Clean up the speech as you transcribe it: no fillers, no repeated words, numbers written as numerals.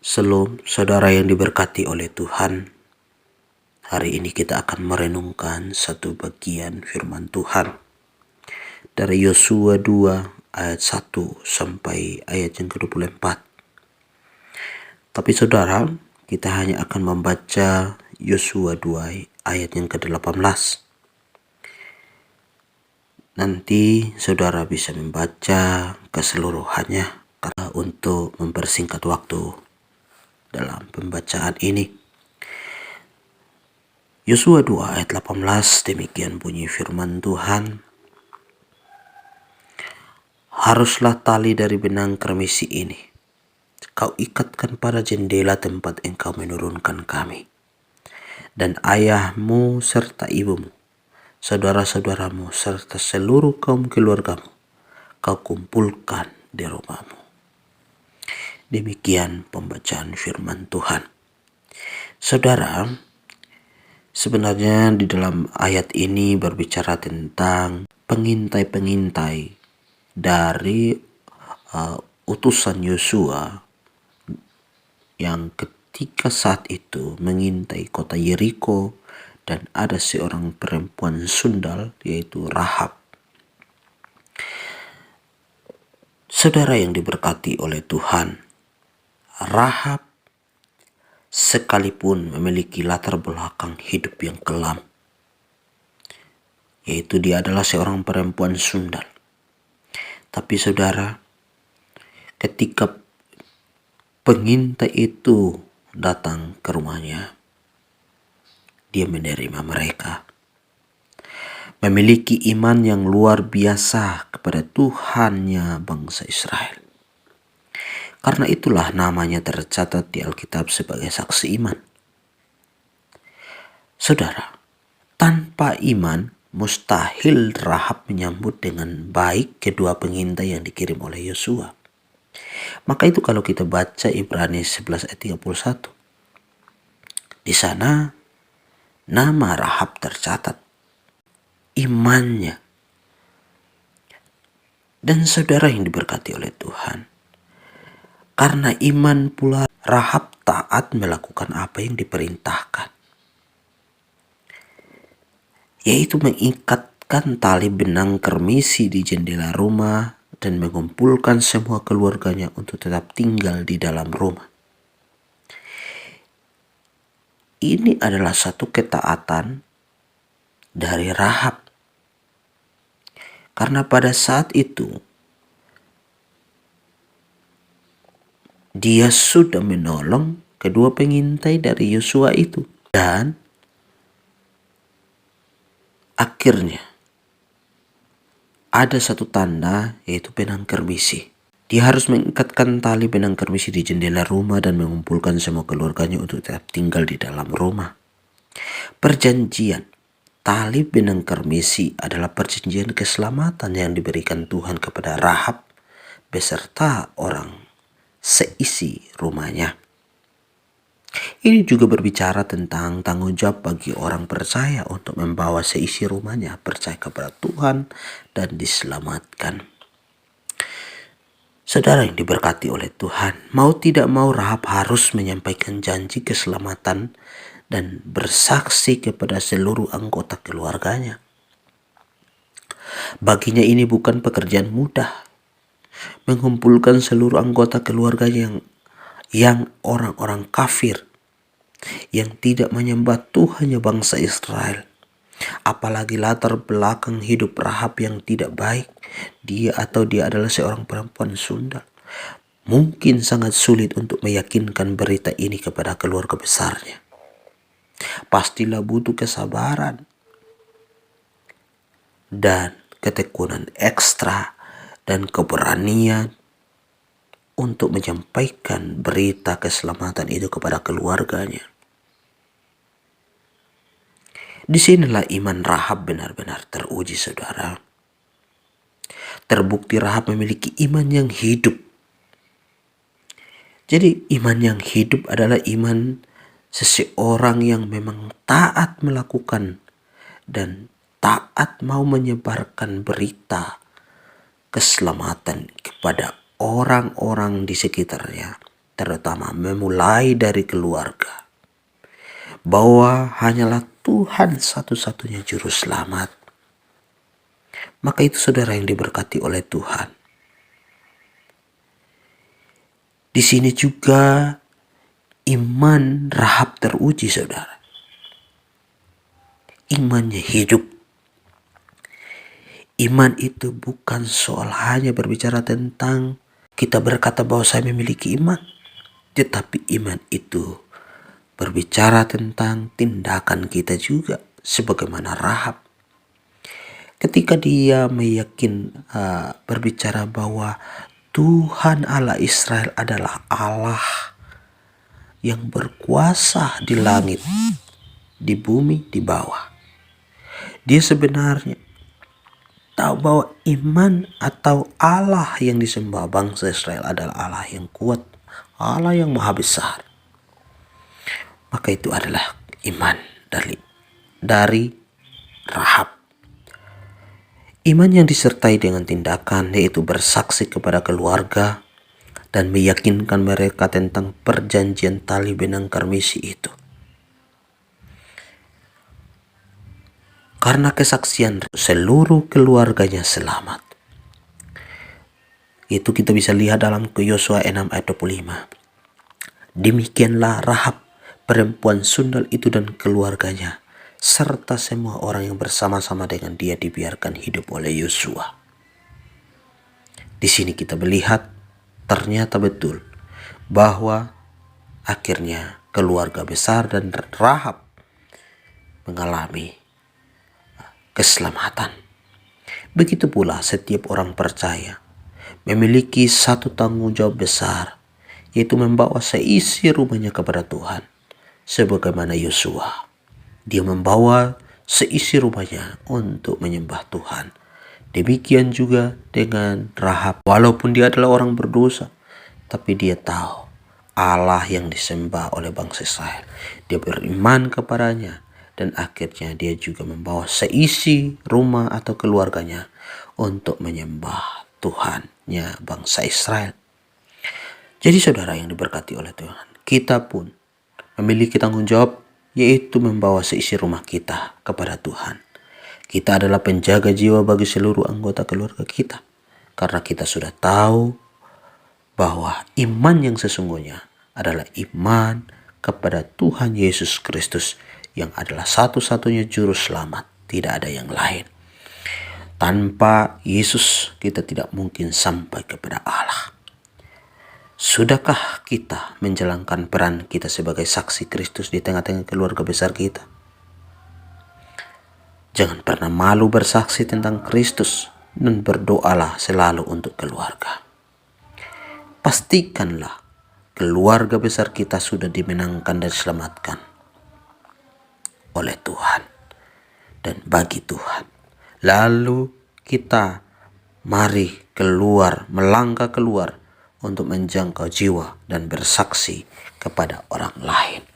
Shalom, saudara yang diberkati oleh Tuhan. Hari ini kita akan merenungkan satu bagian firman Tuhan dari Yosua 2 ayat 1 sampai ayat yang ke-24. Tapi saudara, kita hanya akan membaca Yosua 2 ayat yang ke-18. Nanti saudara bisa membaca keseluruhannya untuk mempersingkat waktu dalam pembacaan ini. Yosua 2 ayat 18, demikian bunyi firman Tuhan. Haruslah tali dari benang kermisi ini kau ikatkan pada jendela tempat engkau menurunkan kami, dan ayahmu serta ibumu, saudara-saudaramu serta seluruh kaum keluargamu kau kumpulkan di rumahmu. Demikian pembacaan firman Tuhan. Saudara, sebenarnya di dalam ayat ini berbicara tentang pengintai-pengintai dari utusan Yosua yang ketika saat itu mengintai kota Yeriko, dan ada seorang perempuan sundal yaitu Rahab. Saudara yang diberkati oleh Tuhan, Rahab sekalipun memiliki latar belakang hidup yang kelam, yaitu dia adalah seorang perempuan sundal. Tapi saudara, ketika pengintai itu datang ke rumahnya, dia menerima mereka. Memiliki iman yang luar biasa kepada Tuhannya bangsa Israel. Karena itulah namanya tercatat di Alkitab sebagai saksi iman. Saudara, tanpa iman mustahil Rahab menyambut dengan baik kedua pengintai yang dikirim oleh Yosua. Maka itu kalau kita baca Ibrani 11 ayat 31, di sana nama Rahab tercatat, imannya. Dan saudara yang diberkati oleh Tuhan, karena iman pula Rahab taat melakukan apa yang diperintahkan, yaitu mengikatkan tali benang kermisi di jendela rumah dan mengumpulkan semua keluarganya untuk tetap tinggal di dalam rumah. Ini adalah satu ketaatan dari Rahab. Karena pada saat itu dia sudah menolong kedua pengintai dari Yosua itu. Dan akhirnya ada satu tanda, yaitu benang kermisi. Dia harus mengikatkan tali benang kermisi di jendela rumah dan mengumpulkan semua keluarganya untuk tetap tinggal di dalam rumah. Perjanjian tali benang kermisi adalah perjanjian keselamatan yang diberikan Tuhan kepada Rahab beserta orang seisi rumahnya. Ini juga berbicara tentang tanggung jawab bagi orang percaya untuk membawa seisi rumahnya percaya kepada Tuhan dan diselamatkan. Saudara yang diberkati oleh Tuhan, mau tidak mau Rahab harus menyampaikan janji keselamatan dan bersaksi kepada seluruh anggota keluarganya. Baginya ini bukan pekerjaan mudah, mengumpulkan seluruh anggota keluarganya yang orang-orang kafir, yang tidak menyembah Tuhannya bangsa Israel. Apalagi latar belakang hidup Rahab yang tidak baik. Dia adalah seorang perempuan sundal. Mungkin sangat sulit untuk meyakinkan berita ini kepada keluarga besarnya. Pastilah butuh kesabaran dan ketekunan ekstra dan keberanian untuk menyampaikan berita keselamatan itu kepada keluarganya. Disinilah iman Rahab benar-benar teruji, saudara. Terbukti Rahab memiliki iman yang hidup. Jadi iman yang hidup adalah iman seseorang yang memang taat melakukan dan taat mau menyebarkan berita keselamatan kepada orang-orang di sekitarnya. terutama memulai dari keluarga, bahwa hanyalah Tuhan satu-satunya juru selamat, maka itu saudara yang diberkati oleh Tuhan. Di sini juga iman Rahab teruji, saudara. Imannya hidup. Iman itu bukan soal hanya berbicara tentang kita berkata bahwa saya memiliki iman, tetapi iman itu berbicara tentang tindakan kita juga, sebagaimana Rahab. Ketika dia berbicara bahwa Tuhan Allah Israel adalah Allah yang berkuasa di langit, di bumi, di bawah. Dia sebenarnya tahu bahwa iman atau Allah yang disembah bangsa Israel adalah Allah yang kuat, Allah yang maha besar. Maka itu adalah iman dari Rahab. Iman yang disertai dengan tindakan, yaitu bersaksi kepada keluarga dan meyakinkan mereka tentang perjanjian tali benang karmisi itu. Karena kesaksian seluruh keluarganya selamat. Itu kita bisa lihat dalam Yosua 6 ayat 25. Demikianlah Rahab, perempuan sundal itu dan keluarganya, serta semua orang yang bersama-sama dengan dia dibiarkan hidup oleh Yosua. Di sini kita melihat ternyata betul bahwa akhirnya keluarga besar dan Rahab mengalami keselamatan. Begitu pula setiap orang percaya memiliki satu tanggung jawab besar, yaitu membawa seisi rumahnya kepada Tuhan. Sebagaimana Yosua, dia membawa seisi rumahnya untuk menyembah Tuhan. Demikian juga dengan Rahab, walaupun dia adalah orang berdosa, tapi dia tahu Allah yang disembah oleh bangsa Israel. Dia beriman kepadanya, dan akhirnya dia juga membawa seisi rumah atau keluarganya untuk menyembah Tuhannya bangsa Israel. Jadi saudara yang diberkati oleh Tuhan, kita pun memiliki tanggung jawab, yaitu membawa seisi rumah kita kepada Tuhan. Kita adalah penjaga jiwa bagi seluruh anggota keluarga kita, karena kita sudah tahu bahwa iman yang sesungguhnya adalah iman kepada Tuhan Yesus Kristus, yang adalah satu-satunya juru selamat, tidak ada yang lain. Tanpa Yesus kita tidak mungkin sampai kepada Allah. Sudahkah kita menjalankan peran kita sebagai saksi Kristus di tengah-tengah keluarga besar kita? Jangan pernah malu bersaksi tentang Kristus, dan berdoalah selalu untuk keluarga. Pastikanlah keluarga besar kita sudah dimenangkan dan diselamatkan oleh Tuhan dan bagi Tuhan. Lalu kita mari melangkah keluar untuk menjangkau jiwa dan bersaksi kepada orang lain.